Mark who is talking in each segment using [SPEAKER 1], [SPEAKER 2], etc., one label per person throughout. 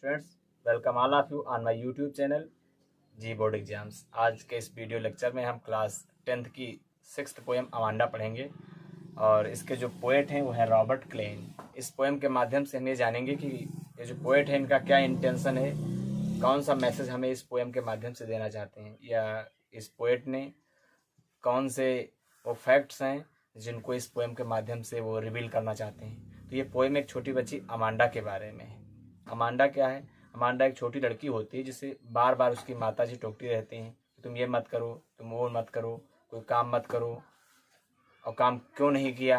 [SPEAKER 1] Students, welcome all of you on my YouTube channel जी board exams. आज के इस वीडियो लेक्चर में हम क्लास 10th की 6th पोएम अमांडा पढ़ेंगे और इसके जो पोएट हैं वो है रॉबर्ट क्लेन। इस पोएम के माध्यम से हम ये जानेंगे कि ये जो पोएट है इनका क्या इंटेंशन है, कौन सा मैसेज हमें इस पोएम के माध्यम से देना चाहते हैं, या इस पोएट ने कौन से वो फैक्ट्स हैं जिनको इस पोएम के माध्यम से वो रिवील करना चाहते हैं। तो ये पोएम एक छोटी बच्ची अमांडा के बारे में है। अमांडा क्या है? अमांडा एक छोटी लड़की होती है जिसे बार बार उसकी माताजी टोकती रहती हैं कि तुम ये मत करो, तुम वो मत करो, कोई काम मत करो, और काम क्यों नहीं किया,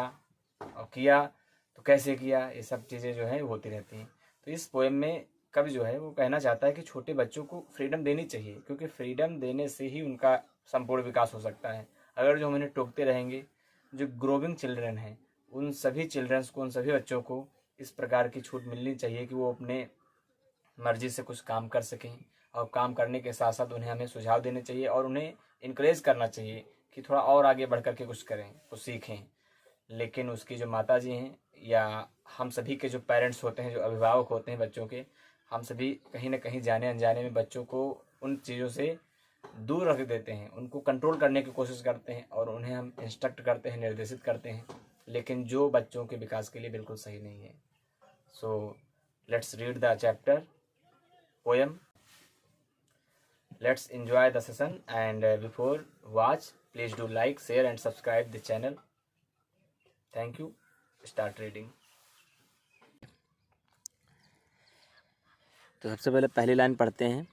[SPEAKER 1] और किया तो कैसे किया, ये सब चीज़ें जो है होती रहती हैं। तो इस पोएम में कवि जो है वो कहना चाहता है कि छोटे बच्चों को फ्रीडम देनी चाहिए, क्योंकि फ्रीडम देने से ही उनका संपूर्ण विकास हो सकता है। अगर जो हम इन्हें टोकते रहेंगे, जो ग्रोविंग चिल्ड्रन हैं उन सभी चिल्ड्रंस को, उन सभी बच्चों को इस प्रकार की छूट मिलनी चाहिए कि वो अपने मर्जी से कुछ काम कर सकें, और काम करने के साथ साथ उन्हें हमें सुझाव देने चाहिए और उन्हें इनकरेज करना चाहिए कि थोड़ा और आगे बढ़ कर के कुछ करें, कुछ सीखें। लेकिन उसकी जो माताजी हैं या हम सभी के जो पेरेंट्स होते हैं, जो अभिभावक होते हैं बच्चों के, हम सभी कहीं ना कहीं जाने अनजाने में बच्चों को उन चीज़ों से दूर रख देते हैं, उनको कंट्रोल करने की कोशिश करते हैं और उन्हें हम इंस्ट्रक्ट करते हैं, निर्देशित करते हैं, लेकिन जो बच्चों के विकास के लिए बिल्कुल सही नहीं है। So let's read the chapter poem. Let's enjoy the session, and before watch, please do like, share and subscribe the channel. Thank you. Start reading.
[SPEAKER 2] तो सबसे पहले पहली लाइन पढ़ते हैं।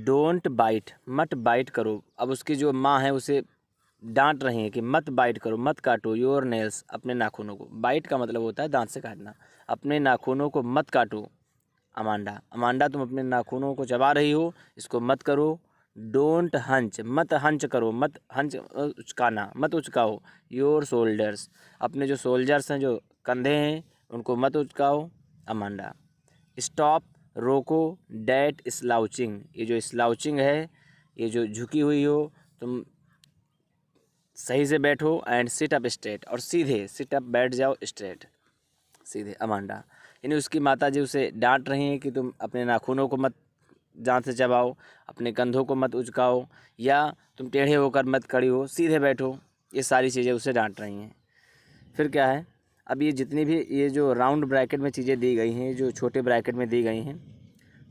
[SPEAKER 2] डोंट बाइट, मत बाइट करो। अब उसकी जो माँ है उसे डांट रही है कि मत बाइट करो, मत काटो योर नेल्स, अपने नाखूनों को। बाइट का मतलब होता है दांत से काटना। अपने नाखूनों को मत काटो अमांडा। अमांडा तुम अपने नाखूनों को चबा रही हो, इसको मत करो। डोंट हंच, मत हंच करो, मत हंच उचकाना, मत उचकाओ। योर शोल्डर्स, अपने जो सोल्जर्स हैं, जो कंधे हैं, उनको मत उचकाओ अमांडा। स्टॉप, रोको। डैट स्लाउचिंग, ये जो स्लाउचिंग है, ये जो झुकी हुई हो, तुम सही से बैठो। एंड सिट अप स्ट्रेट, और सीधे सिट अप, बैठ जाओ स्ट्रेट, सीधे अमांडा। यानी उसकी माताजी उसे डांट रही हैं कि तुम अपने नाखूनों को मत दांत से चबाओ, अपने कंधों को मत उचकाओ, या तुम टेढ़े होकर मत खड़ी हो, सीधे बैठो। ये सारी चीज़ें उसे डांट रही हैं। फिर क्या है, अब ये जितनी भी ये जो राउंड ब्रैकेट में चीज़ें दी गई हैं, जो छोटे ब्रैकेट में दी गई हैं,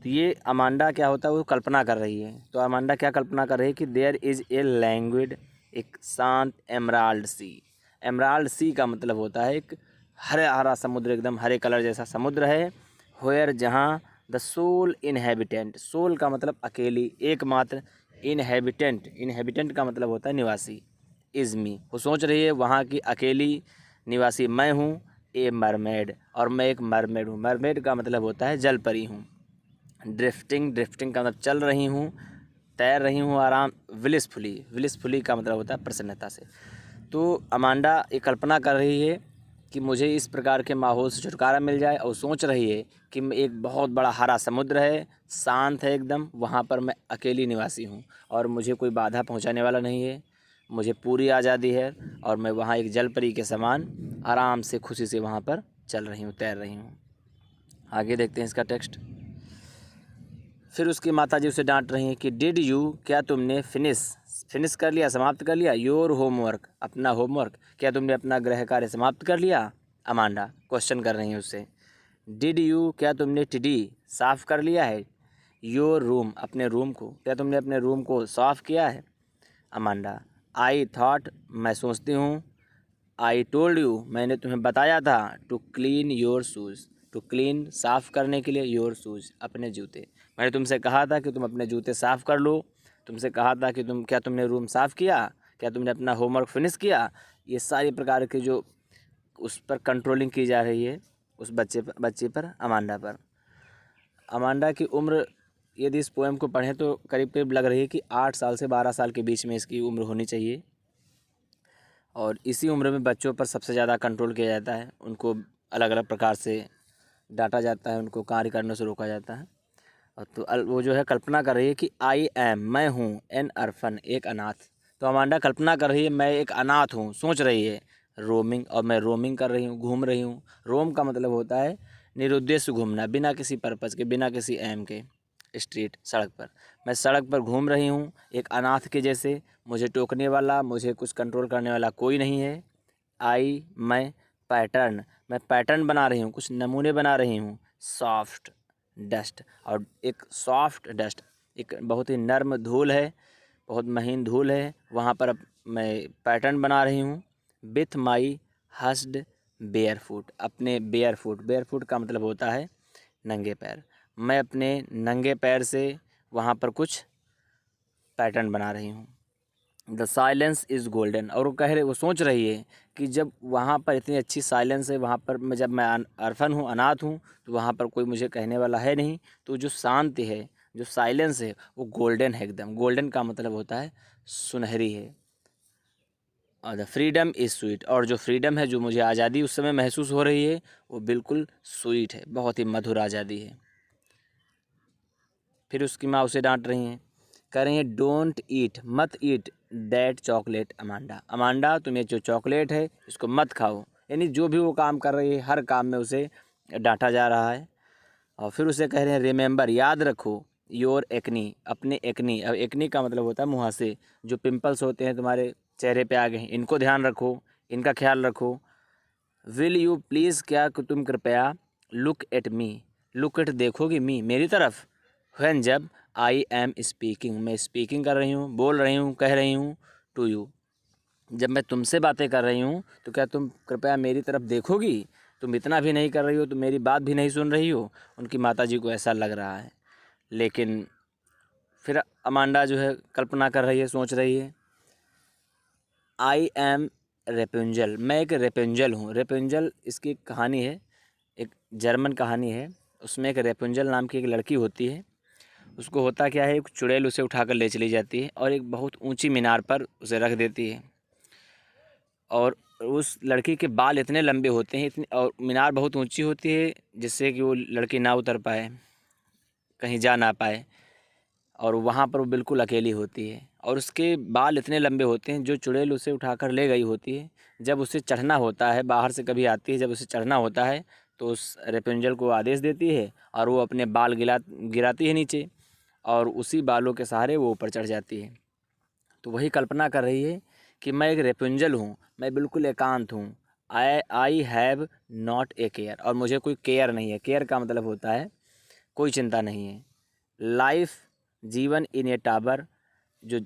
[SPEAKER 2] तो ये अमांडा क्या होता है वो कल्पना कर रही है। तो अमांडा क्या कल्पना कर रही है कि देयर इज़ ए लैंग्विड, एक शांत एमराल्ड सी। एमराल्ड सी का मतलब होता है एक हरा हरा समुद्र, एकदम हरे कलर जैसा समुद्र है। होयर, जहाँ द सोल इनहेबिटेंट, सोल का मतलब अकेली, एकमात्र। इनहेबिटेंट, इनहेबिटेंट का मतलब होता है निवासी। इज़ मी, वो सोच रही है वहाँ की अकेली निवासी मैं हूँ। ए मरमेड, और मैं एक मरमेड हूँ। मरमेड का मतलब होता है जल परी हूँ। ड्रिफ्टिंग, ड्रिफ्टिंग का मतलब चल रही हूँ, तैर रही हूँ आराम। विलिसफुली, विलिसफुली का मतलब होता है प्रसन्नता से। तो अमांडा ये कल्पना कर रही है कि मुझे इस प्रकार के माहौल से छुटकारा मिल जाए, और सोच रही है कि मैं एक बहुत बड़ा हरा समुद्र है, शांत है एकदम, वहाँ पर मैं अकेली निवासी हूँ और मुझे कोई बाधा पहुँचाने वाला नहीं है। मुझे पूरी आज़ादी है और मैं वहाँ एक जल परी के समान आराम से खुशी से वहाँ पर चल रही हूँ, तैर रही हूँ। आगे देखते हैं इसका टेक्स्ट। फिर उसकी माताजी उसे डांट रही हैं कि डिड यू, क्या तुमने फिनिश कर लिया, समाप्त कर लिया। योर होमवर्क, अपना होमवर्क, क्या तुमने अपना गृह कार्य समाप्त कर लिया। अमांडा क्वेश्चन कर रही है उससे। डिड यू, क्या तुमने टिडी, साफ़ कर लिया है। योर रूम, अपने रूम को, क्या तुमने अपने रूम को साफ़ किया है। अमांडा आई थॉट, मैं सोचती हूँ। आई टोल्ड यू, मैंने तुम्हें बताया था। To clean your shoes, to clean, साफ़ करने के लिए। योर शूज़, अपने जूते, मैंने तुमसे कहा था कि तुम अपने जूते साफ़ कर लो। तुमसे कहा था कि क्या तुमने रूम साफ़ किया, क्या तुमने अपना होमवर्क फिनिश किया। ये सारी प्रकार के जो उस पर कंट्रोलिंग की जा रही है उस बच्चे पर, अमांडा पर। अमांडा की उम्र, यदि इस पोएम को पढ़ें तो करीब करीब लग रही है कि 8 साल से 12 साल के बीच में इसकी उम्र होनी चाहिए। और इसी उम्र में बच्चों पर सबसे ज़्यादा कंट्रोल किया जाता है, उनको अलग अलग प्रकार से डांटा जाता है, उनको कार्य करने से रोका जाता है। और तो वो जो है कल्पना कर रही है कि आई एम, मैं हूँ, एन अर्फन, एक अनाथ। तो अमांडा कल्पना कर रही है मैं एक अनाथ हूँ, सोच रही है। रोमिंग, और मैं रोमिंग कर रही हूँ, घूम रही हूँ। रोम का मतलब होता है निरुद्देश्य घूमना, बिना किसी पर्पज़ के, बिना किसी एम के। स्ट्रीट, सड़क पर, मैं सड़क पर घूम रही हूँ एक अनाथ के जैसे, मुझे टोकने वाला, मुझे कुछ कंट्रोल करने वाला कोई नहीं है। आई, मैं, पैटर्न, मैं पैटर्न बना रही हूँ, कुछ नमूने बना रही हूँ। सॉफ्ट डस्ट, और एक सॉफ्ट डस्ट, एक बहुत ही नर्म धूल है, बहुत महीन धूल है, वहाँ पर अब मैं पैटर्न बना रही हूँ। विथ माई हस्ड बेयर फुट, अपने बेयर फुट, बेयर फुट का मतलब होता है नंगे पैर, मैं अपने नंगे पैर से वहाँ पर कुछ पैटर्न बना रही हूँ। द साइलेंस इज़ गोल्डन, और वो सोच रही है कि जब वहाँ पर इतनी अच्छी साइलेंस है, वहाँ पर जब मैं अरफन हूँ, अनाथ हूँ, तो वहाँ पर कोई मुझे कहने वाला है नहीं, तो जो शांति है, जो साइलेंस है, वो गोल्डन है एकदम। गोल्डन का मतलब होता है सुनहरी है। और द फ्रीडम इज़ स्वीट, और जो फ्रीडम है, जो मुझे आज़ादी उस समय महसूस हो रही है, वो बिल्कुल स्वीट है, बहुत ही मधुर आज़ादी है। फिर उसकी माँ उसे डांट रही हैं, कह रही हैं डोंट ईट, मत eat that chocolate Amanda, Amanda तुम ये जो चॉकलेट है इसको मत खाओ। यानी जो भी वो काम कर रही है, हर काम में उसे डांटा जा रहा है। और फिर उसे कह रहे हैं रिमेंबर, याद रखो, योर एक्नी, अपने एक्नी, अब एक्नी का मतलब होता है मुहासे, जो पिंपल्स होते हैं तुम्हारे चेहरे पे आ गए हैं, इनको ध्यान रखो, इनका ख्याल रखो। विल यू प्लीज़, क्या कि तुम कृपया, look at me, look at देखोगी मी, मेरी तरफ, व्हेन जब, आई एम स्पीकिंग, मैं स्पीकिंग कर रही हूँ, बोल रही हूँ, कह रही हूँ, टू यू, जब मैं तुमसे बातें कर रही हूँ तो क्या तुम कृपया मेरी तरफ देखोगी? तुम इतना भी नहीं कर रही हो, तुम मेरी बात भी नहीं सुन रही हो। उनकी माताजी को ऐसा लग रहा है। लेकिन फिर अमांडा जो है कल्पना कर रही है, सोच रही है, आई एम रेपुंजल, मैं एक रेपुंजल हूँ। रेपुंजल, इसकी एक कहानी है, एक जर्मन कहानी है। उसमें एक रेपुंजल नाम की एक लड़की होती है। उसको होता क्या है, एक चुड़ैल उसे उठाकर ले चली जाती है और एक बहुत ऊंची मीनार पर उसे रख देती है। और उस लड़की के बाल इतने लंबे होते हैं, इतनी, और मीनार बहुत ऊंची होती है, जिससे कि वो लड़की ना उतर पाए, कहीं जा ना पाए, और वहाँ पर वो बिल्कुल अकेली होती है। और उसके बाल इतने लंबे होते हैं, जो चुड़ैल उसे उठाकर ले गई होती है, जब उसे चढ़ना होता है, बाहर से कभी आती है, जब उसे चढ़ना होता है तो उस रेपेंजल को आदेश देती है और वो अपने बाल गिराती है नीचे, और उसी बालों के सहारे वो ऊपर चढ़ जाती है। तो वही कल्पना कर रही है कि मैं एक रेपुंजल हूँ, मैं बिल्कुल एकांत हूँ। I have not a care, और मुझे कोई केयर नहीं है। केयर का मतलब होता है कोई चिंता नहीं है। लाइफ, जीवन, इन ए टावर, जो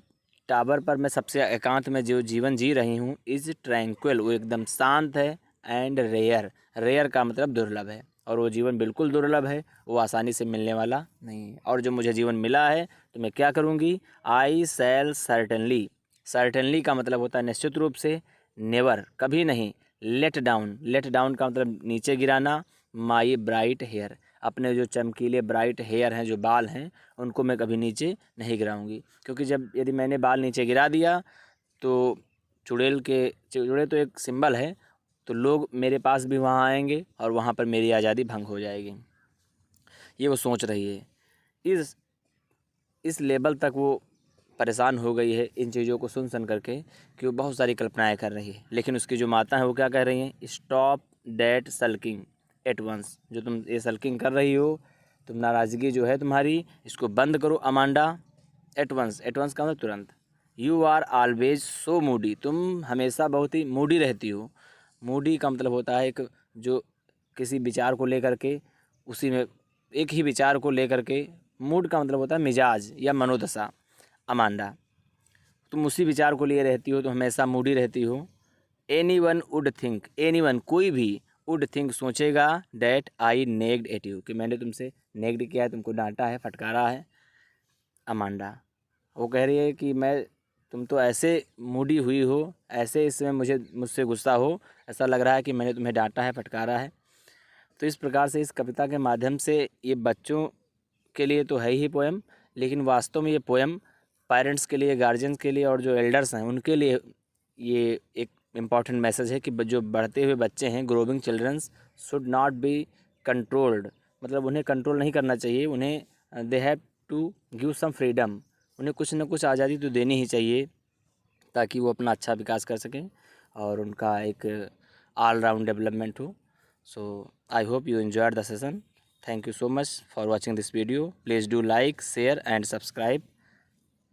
[SPEAKER 2] टावर पर मैं सबसे एकांत में जो जीवन जी रही हूँ, इज़ ट्रैंक्विल, वो एकदम शांत है। एंड रेयर, रेयर का मतलब दुर्लभ है, और वो जीवन बिल्कुल दुर्लभ है, वो आसानी से मिलने वाला नहीं है। और जो मुझे जीवन मिला है तो मैं क्या करूँगी, आई शैल सर्टनली, सर्टनली का मतलब होता है निश्चित रूप से, नेवर, कभी नहीं, लेट डाउन, लेट डाउन का मतलब नीचे गिराना, माई ब्राइट हेयर, अपने जो चमकीले ब्राइट हेयर हैं, जो बाल हैं, उनको मैं कभी नीचे नहीं गिराऊंगी। क्योंकि जब यदि मैंने बाल नीचे गिरा दिया तो चुड़ैल तो एक सिंबल है, तो लोग मेरे पास भी वहाँ आएंगे और वहाँ पर मेरी आज़ादी भंग हो जाएगी। ये वो सोच रही है। इस लेवल तक वो परेशान हो गई है इन चीज़ों को सुन करके, कि वो बहुत सारी कल्पनाएं कर रही है। लेकिन उसकी जो माता है वो क्या कह रही हैं, stop that sulking at once, जो तुम ये सल्किंग कर रही हो, तुम नाराज़गी जो है तुम्हारी, इसको बंद करो Amanda. At once, at once का मतलब तुरंत। You are always so moody, तुम हमेशा बहुत ही मूडी रहती हो। मूडी का मतलब होता है एक, जो किसी विचार को लेकर के, उसी में एक ही विचार को लेकर के, मूड का मतलब होता है मिजाज या मनोदशा। अमांडा, तुम उसी विचार को लिए रहती हो, तो हमेशा मूडी रहती हो। Any one would think, any one कोई भी, वुड थिंक सोचेगा, डैट आई नेग्ड एट यू, कि मैंने तुमसे नेग्ड किया है, तुमको डांटा है, फटकारा है। अमांडा, वो कह रही है कि मैं, तुम तो ऐसे मूडी हुई हो, ऐसे इस समय मुझसे गुस्सा हो, ऐसा लग रहा है कि मैंने तुम्हें डांटा है, फटकारा है। तो इस प्रकार से इस कविता के माध्यम से, ये बच्चों के लिए तो है ही पोएम, लेकिन वास्तव में ये पोएम पेरेंट्स के लिए, गार्जियंस के लिए, और जो एल्डर्स हैं उनके लिए ये एक इम्पॉर्टेंट मैसेज है कि जो बढ़ते हुए बच्चे हैं, growing childrens should not be controlled, मतलब उन्हें कंट्रोल नहीं करना चाहिए, उन्हें they have to give some freedom, उन्हें कुछ न कुछ आज़ादी तो देनी ही चाहिए, ताकि वो अपना अच्छा विकास कर सकें और उनका एक ऑल राउंड डेवलपमेंट हो। So I hope you enjoyed the session. Thank you so much for watching this video. Please do like, share and subscribe.